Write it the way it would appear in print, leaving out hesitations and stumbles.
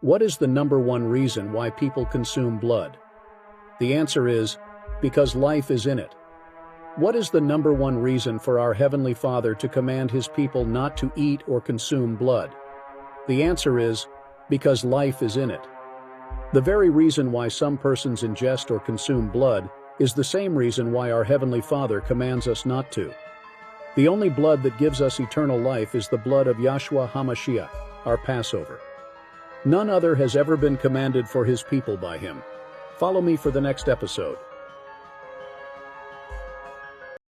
What is the number one reason why people consume blood? The answer is, because life is in it. What is the number one reason for our Heavenly Father to command His people not to eat or consume blood? The answer is, because life is in it. The very reason why some persons ingest or consume blood is the same reason why our Heavenly Father commands us not to. The only blood that gives us eternal life is the blood of Yahshua HaMashiach, our Passover. None other has ever been commanded for His people by Him. Follow me for the next episode.